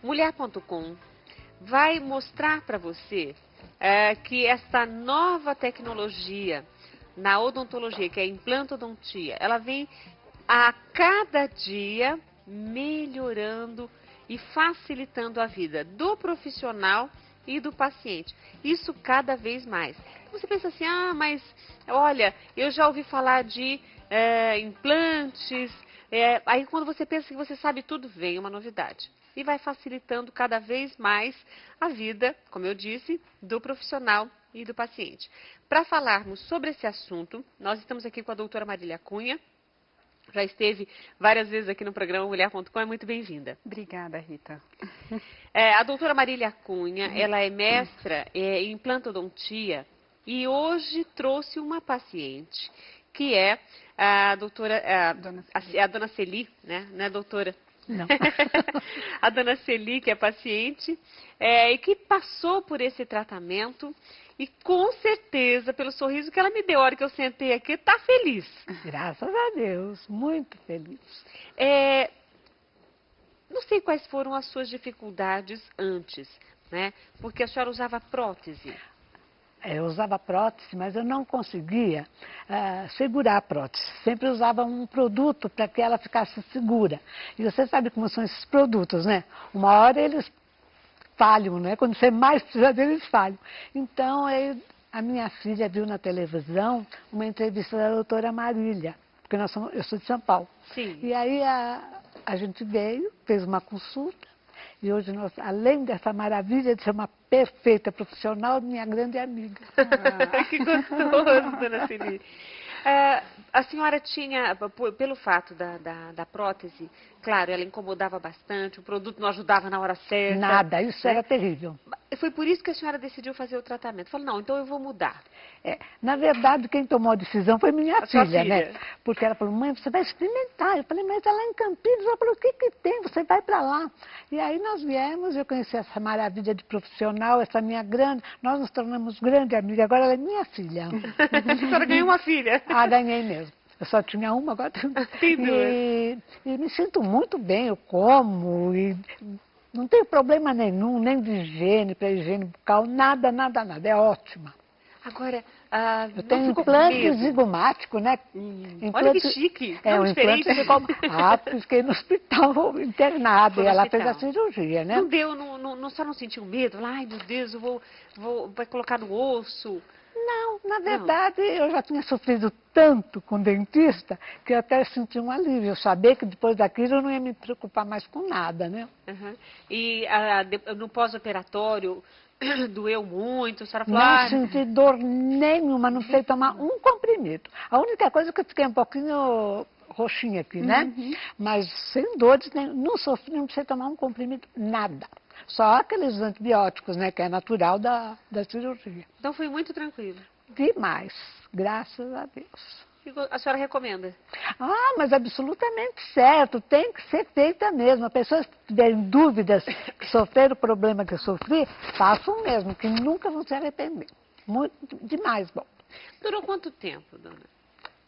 Mulher.com vai mostrar para você que essa nova tecnologia na odontologia, que é a implantodontia, ela vem a cada dia melhorando e facilitando a vida do profissional e do paciente. Isso cada vez mais. Então você pensa assim, mas olha, eu já ouvi falar de implantes. Aí quando você pensa que você sabe tudo, vem uma novidade. E vai facilitando cada vez mais a vida, como eu disse, do profissional e do paciente. Para falarmos sobre esse assunto, nós estamos aqui com a doutora Marília Cunha. Já esteve várias vezes aqui no programa Mulher.com, é muito bem-vinda. Obrigada, Rita. A doutora Marília Cunha, ela é mestra em implantodontia e hoje trouxe uma paciente que é a doutora, a dona Celi, né? Não é doutora? Não. A dona Celi, que é paciente, e que passou por esse tratamento e com certeza, pelo sorriso que ela me deu a hora que eu sentei aqui, está feliz. Graças a Deus, muito feliz. Não sei quais foram as suas dificuldades antes, né? Porque a senhora usava prótese. Eu usava prótese, mas eu não conseguia segurar a prótese. Sempre usava um produto para que ela ficasse segura. E você sabe como são esses produtos, né? Uma hora eles falham, né? Quando você mais precisa deles, falham. Então, a minha filha viu na televisão uma entrevista da doutora Marília, porque eu sou de São Paulo. Sim. E aí a gente veio, fez uma consulta, e hoje, nós, além dessa maravilha de ser uma perfeita profissional, minha grande amiga. Que gostoso, dona Celi. A senhora tinha, pelo fato da prótese, claro, ela incomodava bastante, o produto não ajudava na hora certa. Nada, isso né? era terrível. Foi por isso que a senhora decidiu fazer o tratamento. Falou, não, então eu vou mudar. Na verdade, quem tomou a decisão foi minha sua filha, né? Porque ela falou, mãe, você vai experimentar. Eu falei, mas é lá em Campinas. Ela falou, o que tem? Você vai para lá. E aí nós viemos, eu conheci essa maravilha de profissional, essa minha grande, nós nos tornamos grande amiga, agora ela é minha filha. A senhora ganhou uma filha. Ganhei mesmo. Eu só tinha uma, agora tenho duas. E me sinto muito bem, eu como, e não tenho problema nenhum, nem de higiene, para higiene bucal, nada, é ótima. Agora, eu tenho implante zigomático, né? Olha que chique, um diferente. Fiquei no hospital internada e ela fez a cirurgia, né? Não deu, só não sentiu medo? Ai, meu Deus, vai colocar no osso. Não, na verdade, eu já tinha sofrido tanto com dentista que eu até senti um alívio. Eu sabia que depois daquilo eu não ia me preocupar mais com nada, né? Uhum. E no pós-operatório, doeu muito? A senhora falou, não senti dor nenhuma, não sei tomar um comprimido. A única coisa é que eu fiquei um pouquinho roxinha aqui, né? Mas sem dores, não sofri, não precisei tomar um comprimido, nada. Só aqueles antibióticos, né, que é natural da cirurgia. Então foi muito tranquilo? Demais, graças a Deus. E a senhora recomenda? Mas absolutamente certo, tem que ser feita mesmo. As pessoas que tiverem dúvidas, que sofreram o problema que eu sofri, façam mesmo, que nunca vão se arrepender. Muito, demais bom. Durou quanto tempo, dona?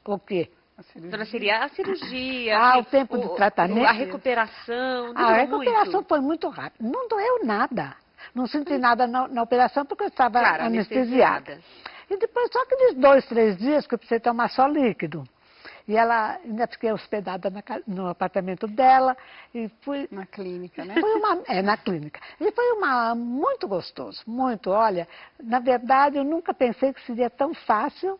O quê? Dona Celi, a cirurgia, o tempo de tratamento. A recuperação, a recuperação foi muito rápida. Não doeu nada. Não senti nada na operação porque eu estava anestesiada. E depois só aqueles 2, 3 dias que eu precisei tomar só líquido. E ela, ainda fiquei hospedada no apartamento dela e fui... Na clínica, né? Na clínica. E foi muito gostoso, muito. Olha, na verdade eu nunca pensei que seria tão fácil...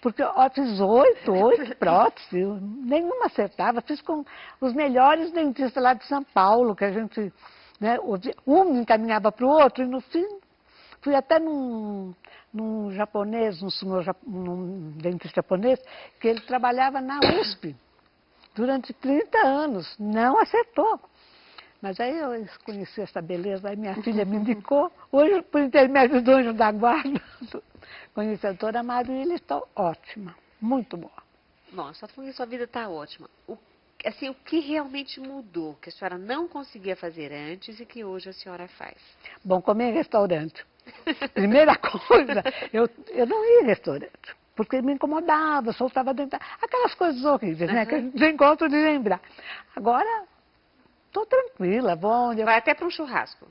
Porque eu fiz 8 próteses, nenhuma acertava. Fiz com os melhores dentistas lá de São Paulo, que a gente, né, um me encaminhava para o outro, e no fim, fui até num japonês, num dentista japonês, que ele trabalhava na USP durante 30 anos, não acertou. Mas aí eu conheci essa beleza, aí minha filha me indicou, hoje, por intermédio do anjo da guarda, conheci a doutora Marília e estou ótima, muito boa. Bom, só falando que sua vida está ótima. O que realmente mudou, que a senhora não conseguia fazer antes e que hoje a senhora faz? Bom, comer em restaurante. Primeira coisa, eu não ia em restaurante, porque me incomodava, soltava dentro, aquelas coisas horríveis, né, que a gente nem gosta de lembrar. Agora, Tô tranquila, vou onde eu... Vai até para um churrasco.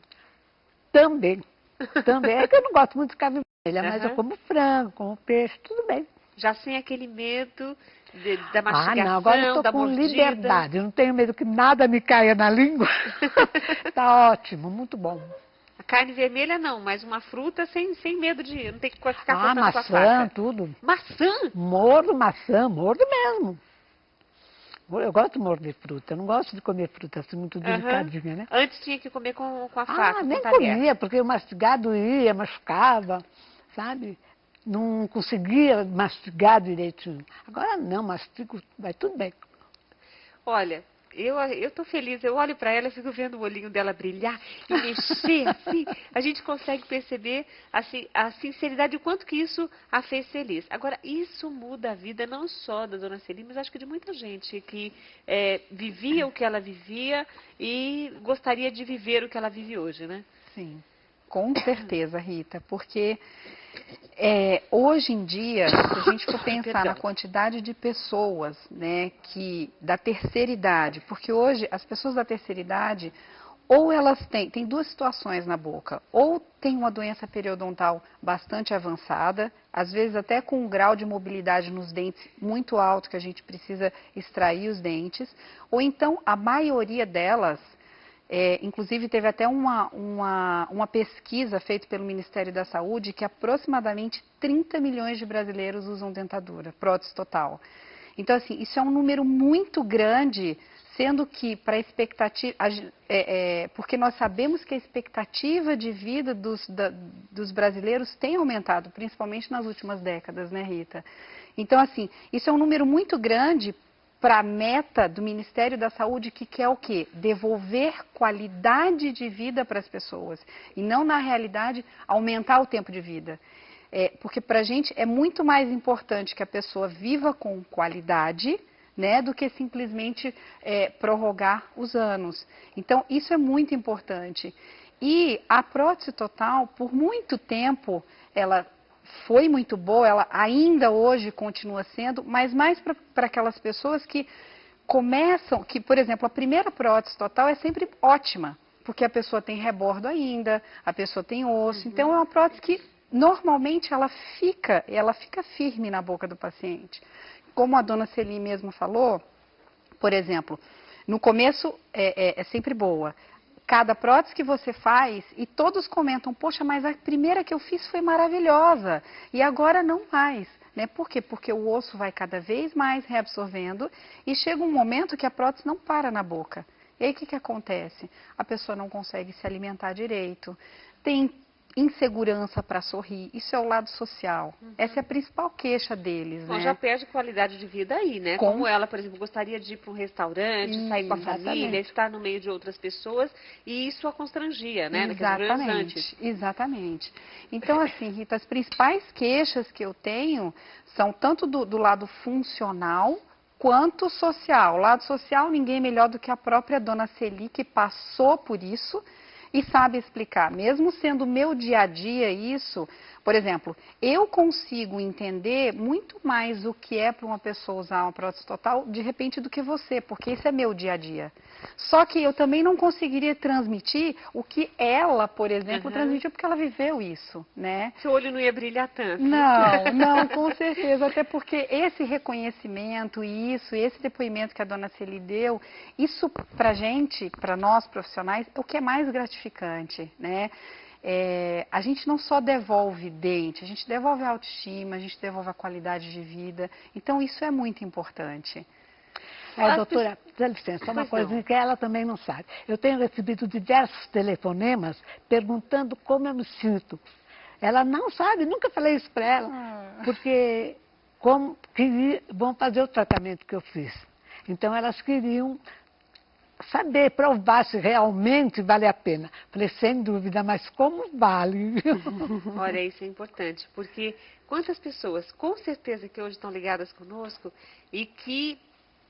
Também. Também. É que eu não gosto muito de carne vermelha, mas eu Aham. como frango, como peixe, tudo bem. Já sem aquele medo da Ah, não, agora eu mastigação, tô da com mordida. liberdade. Eu não tenho medo que nada me caia na língua. Tá ótimo, muito bom. A carne vermelha não, mas uma fruta sem medo de não ter que ficar Ah, cortando com a maçã, faca. tudo. Maçã? Mordo maçã, mordo mesmo. Eu gosto de morder fruta, eu não gosto de comer fruta assim muito Aham. delicadinha, né? Antes tinha que comer com a Ah, faca, com o nem talher. comia, porque o mastigado ia, machucava, sabe? Não conseguia mastigar direitinho. Agora não, mastigo, vai tudo bem. Olha, eu tô feliz, eu olho para ela e fico vendo o olhinho dela brilhar e mexer assim. A gente consegue perceber assim, a sinceridade, o quanto que isso a fez feliz. Agora, isso muda a vida não só da dona Celi, mas acho que de muita gente que vivia o que ela vivia e gostaria de viver o que ela vive hoje, né? Sim, com certeza, Rita, porque hoje em dia, se a gente for pensar na Perdão. quantidade de pessoas, né, que da terceira idade, porque hoje as pessoas da terceira idade, ou elas têm duas situações na boca, ou tem uma doença periodontal bastante avançada, às vezes até com um grau de mobilidade nos dentes muito alto que a gente precisa extrair os dentes, ou então a maioria delas inclusive, teve até uma pesquisa feita pelo Ministério da Saúde que aproximadamente 30 milhões de brasileiros usam dentadura, prótese total. Então, assim, isso é um número muito grande, sendo que para a expectativa, porque nós sabemos que a expectativa de vida dos brasileiros tem aumentado, principalmente nas últimas décadas, né, Rita? Então, assim, isso é um número muito grande para a meta do Ministério da Saúde, que quer o quê? Devolver qualidade de vida para as pessoas. E não, na realidade, aumentar o tempo de vida. Porque para a gente é muito mais importante que a pessoa viva com qualidade, né, do que simplesmente prorrogar os anos. Então, isso é muito importante. E a prótese total, por muito tempo, ela foi muito boa, ela ainda hoje continua sendo, mas mais para aquelas pessoas que começam, que, por exemplo, a primeira prótese total é sempre ótima, porque a pessoa tem rebordo ainda, a pessoa tem osso, então é uma prótese que normalmente ela fica firme na boca do paciente. Como a dona Celi mesmo falou, por exemplo, no começo é sempre boa. Cada prótese que você faz, e todos comentam, poxa, mas a primeira que eu fiz foi maravilhosa, e agora não mais. Né? Por quê? Porque o osso vai cada vez mais reabsorvendo, e chega um momento que a prótese não para na boca. E aí o que acontece? A pessoa não consegue se alimentar direito, tem insegurança para sorrir, isso é o lado social. Essa é a principal queixa deles, Bom, né? já perde qualidade de vida aí, né? Como ela, por exemplo, gostaria de ir para um restaurante, sair com a família, estar no meio de outras pessoas, e isso a constrangia, né? Exatamente, exatamente. Então, assim, Rita, as principais queixas que eu tenho são tanto do lado funcional quanto social. O lado social, ninguém melhor do que a própria dona Celi, que passou por isso e sabe explicar. Mesmo sendo o meu dia a dia isso, por exemplo, eu consigo entender muito mais o que é para uma pessoa usar uma prótese total, de repente, do que você, porque isso é meu dia a dia. Só que eu também não conseguiria transmitir o que ela, por exemplo, transmitiu, porque ela viveu isso, né? Seu olho não ia brilhar tanto. Não, não, com certeza. Até porque esse reconhecimento e esse depoimento que a dona Celi deu, isso pra gente, para nós profissionais, é o que é mais gratificante, né? A gente não só devolve dente, a gente devolve a autoestima, a gente devolve a qualidade de vida. Então, isso é muito importante. Doutora, dá licença, só uma Pois coisinha não. que ela também não sabe. Eu tenho recebido diversos telefonemas perguntando como eu me sinto. Ela não sabe, nunca falei isso para ela, porque vão fazer o tratamento que eu fiz. Então, elas queriam saber, provar se realmente vale a pena. Falei, sem dúvida, mas como vale? Olha, isso é importante, porque quantas pessoas, com certeza, que hoje estão ligadas conosco e que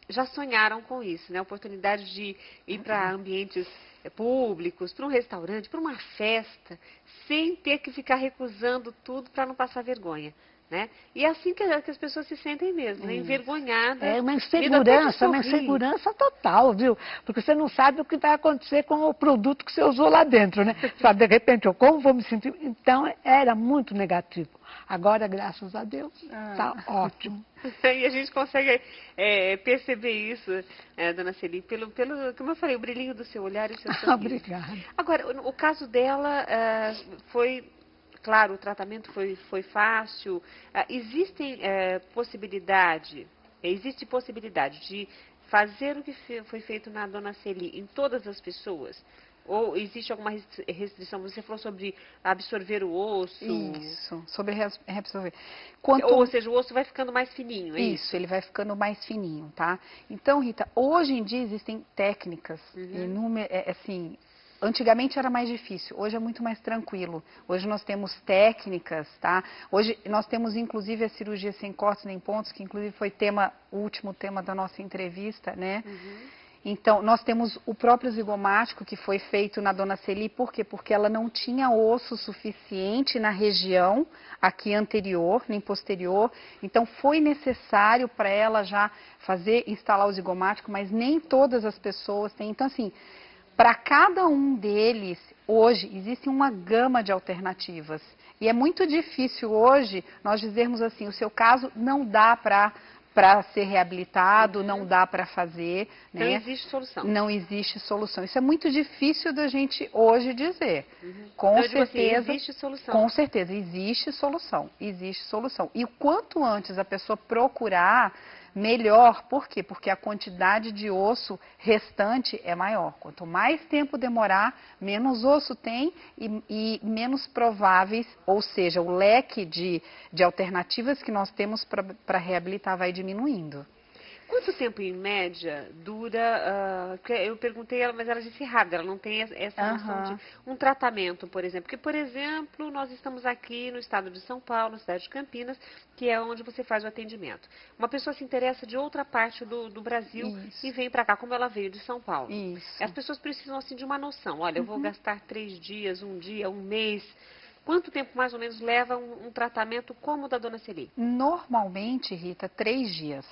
já sonharam com isso, né? A oportunidade de ir para ambientes públicos, para um restaurante, para uma festa, sem ter que ficar recusando tudo para não passar vergonha. né? E é assim que as pessoas se sentem mesmo, né? Envergonhadas. É uma medo até de insegurança sorrir. total, viu? Porque você não sabe o que vai acontecer com o produto que você usou lá dentro, né? Sabe, de repente, eu como vou me sentir... Então, era muito negativo. Agora, graças a Deus, está ótimo. E a gente consegue perceber isso, dona Celi, como eu falei, o brilhinho do seu olhar e o seu sorriso. Obrigada. Agora, o caso dela foi, claro, o tratamento foi fácil. Existe possibilidade de fazer o que foi feito na dona Celi em todas as pessoas? Ou existe alguma restrição? Você falou sobre absorver o osso. Isso, sobre reabsorver. Ou seja, o osso vai ficando mais fininho, é isso? Isso, ele vai ficando mais fininho, tá? Então, Rita, hoje em dia existem técnicas, assim, antigamente era mais difícil, hoje é muito mais tranquilo. Hoje nós temos técnicas, tá? Hoje nós temos inclusive a cirurgia sem cortes nem pontos, que inclusive foi o último tema da nossa entrevista, né? Então, nós temos o próprio zigomático que foi feito na dona Celi, por quê? Porque ela não tinha osso suficiente na região aqui anterior, nem posterior, então foi necessário para ela já instalar o zigomático, mas nem todas as pessoas têm. Então, assim, para cada um deles, hoje, existe uma gama de alternativas. E é muito difícil hoje nós dizermos assim, o seu caso não dá para ser reabilitado, não dá para fazer. Não né? existe solução. Não existe solução. Isso é muito difícil da gente hoje dizer. Com Então, certeza, assim, existe solução. com certeza, existe solução. Existe solução. E o quanto antes a pessoa procurar, melhor. Por quê? Porque a quantidade de osso restante é maior. Quanto mais tempo demorar, menos osso tem e menos prováveis, ou seja, o leque de alternativas que nós temos para reabilitar vai diminuindo. Quanto tempo, em média, dura... eu perguntei ela, mas ela disse rápido, ela não tem essa noção de um tratamento, por exemplo. Porque, por exemplo, nós estamos aqui no estado de São Paulo, na cidade de Campinas, que é onde você faz o atendimento. Uma pessoa se interessa de outra parte do Brasil e vem para cá, como ela veio de São Paulo. As pessoas precisam, assim, de uma noção. Olha, eu vou gastar 3 dias, 1 dia, 1 mês... Quanto tempo mais ou menos leva um tratamento como o da dona Celi? Normalmente, Rita, 3 dias.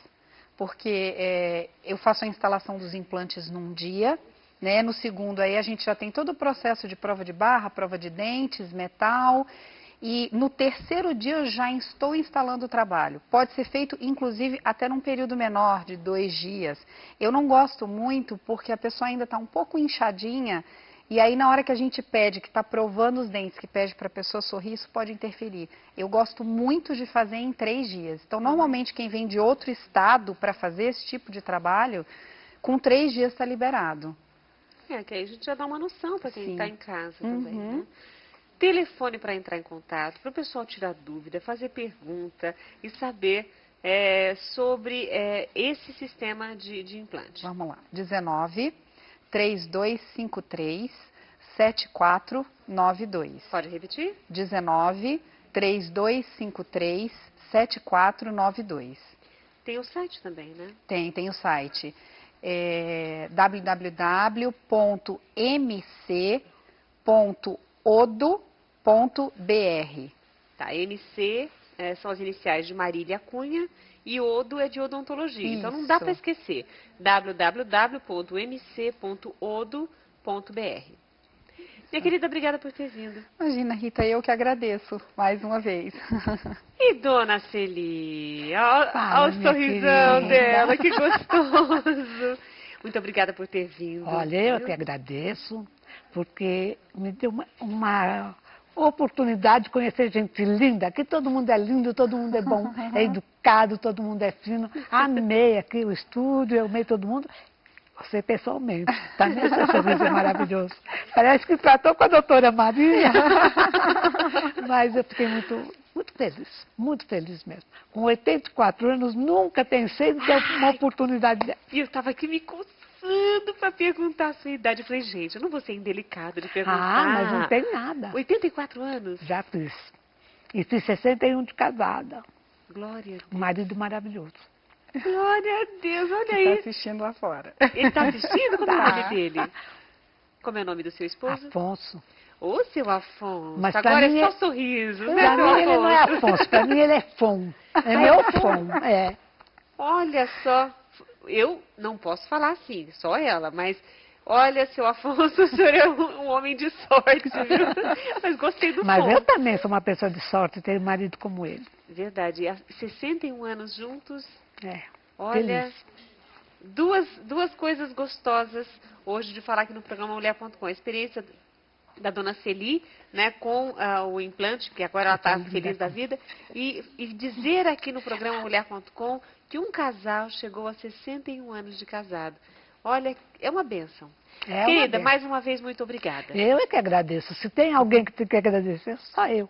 Porque eu faço a instalação dos implantes num dia, né? No segundo aí a gente já tem todo o processo de prova de barra, prova de dentes, metal. E no terceiro dia eu já estou instalando o trabalho. Pode ser feito, inclusive, até num período menor, de 2 dias. Eu não gosto muito porque a pessoa ainda está um pouco inchadinha. E aí, na hora que a gente pede, que está provando os dentes, que pede para a pessoa sorrir, isso pode interferir. Eu gosto muito de fazer em 3 dias. Então, normalmente, quem vem de outro estado para fazer esse tipo de trabalho, com 3 dias está liberado. Que aí a gente já dá uma noção para quem está em casa também, né? Telefone para entrar em contato, para o pessoal tirar dúvida, fazer pergunta e saber sobre esse sistema de implante. Vamos lá. 19-3253-7492. Pode repetir? 19-3253-7492. Tem o site também, né? Tem o site. www.mc.odo.br. Tá, MC são as iniciais de Marília Cunha e Odo é de odontologia. Isso. Então não dá para esquecer. www.mc.odo.br. Minha querida, obrigada por ter vindo. Imagina, Rita, eu que agradeço mais uma vez. E dona Celi, olha o sorrisão dela, que gostoso. Muito obrigada por ter vindo. Olha, eu que agradeço, porque me deu uma oportunidade de conhecer gente linda. Aqui todo mundo é lindo, todo mundo é bom, é educado, todo mundo é fino. Amei aqui o estúdio, eu amei todo mundo. Você pessoalmente, também seu sorriso é maravilhoso. Parece que tratou com a doutora Maria. Mas eu fiquei muito feliz mesmo. Com 84 anos, nunca pensei em ter uma oportunidade dessa. E eu estava aqui me coçando para perguntar a sua idade. Eu falei, gente, eu não vou ser indelicada de perguntar. Mas não tem nada. 84 anos? Já fiz. E fiz 61 de casada. Glória a Deus. Um marido maravilhoso. Glória a Deus, olha aí. Está assistindo lá fora. Ele está assistindo? Como é o nome dele? Como é o nome do seu esposo? Afonso. Ô, seu Afonso, Mas agora mim é só sorriso, né, Pra seu mim ele não é Afonso? Afonso, pra mim ele é Fon. É meu Fon, é. Olha só, eu não posso falar assim, só ela, mas olha, seu Afonso, o senhor é um homem de sorte, viu? Mas gostei do Mas Fon. eu também sou uma pessoa de sorte ter um marido como ele. Verdade, e há 61 anos juntos, É. olha, Feliz. duas coisas gostosas hoje de falar aqui no programa Mulher.com. A experiência da dona Celi, né, com o implante, que agora ela está feliz da vida, e dizer aqui no programa Mulher.com que um casal chegou a 61 anos de casado. Olha, é uma bênção. É uma Querida, bênção. mais uma vez, muito obrigada. Eu é que agradeço. Se tem alguém que tem que agradecer, só eu.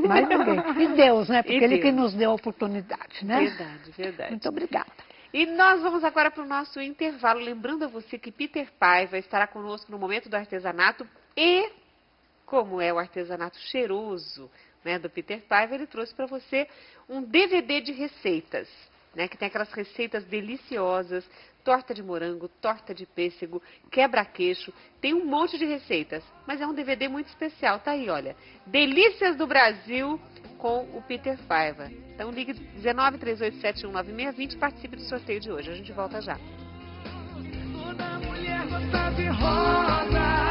Mais ninguém. E Deus, né? Porque E Ele que Deus. nos deu a oportunidade, né? Verdade, verdade. Muito obrigada. E nós vamos agora para o nosso intervalo. Lembrando a você que Peter Paiva estará conosco no Momento do Artesanato e, como é o artesanato cheiroso, né, do Peter Paiva, ele trouxe para você um DVD de receitas, né, que tem aquelas receitas deliciosas, torta de morango, torta de pêssego, quebra-queixo, tem um monte de receitas, mas é um DVD muito especial, tá aí, olha, Delícias do Brasil com o Peter Paiva. Então ligue 1938719620 e participe do sorteio de hoje. A gente volta já. Toda mulher gosta de rosa.